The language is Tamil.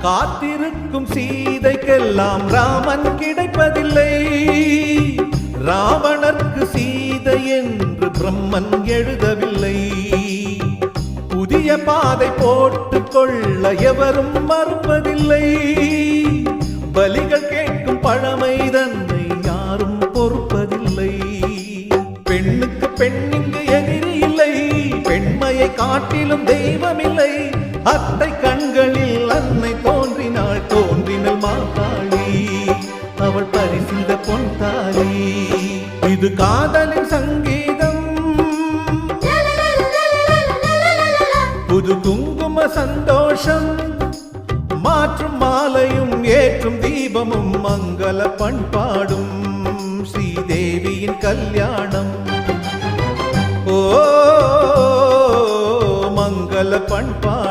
காத்திருக்கும் சீதைக்கெல்லாம் ராமன் கிடைப்பதில்லை. ராவணர்க்கு சீதை என்று பிரம்மன் எழுதவில்லை. புதிய பாதை போட்டுக் கொள்ள எவரும் மறுப்பதில்லை. பலிகள் கேட்கும் பழமை தன்னை யாரும் பொறுப்பதில்லை. பெண்ணுக்கு பெண்ணிங்கு எதிரி இல்லை. பெண்மையை காட்டிலும் தெய்வமில்லை. அத்தை கண்களில் அன்னை தோன்றினாள். தோன்றினள் மாகாளி, அவள் பரிசிந்த பொன் தாலி. இது காதலின் சங்கீதம். புது குங்கும சந்தோஷம். மாற்றும் மாலையும் ஏற்றும் தீபமும் மங்கள பண்பாடும் ஸ்ரீதேவியின் கல்யாணம். ஓ மங்கள பண்பாடும்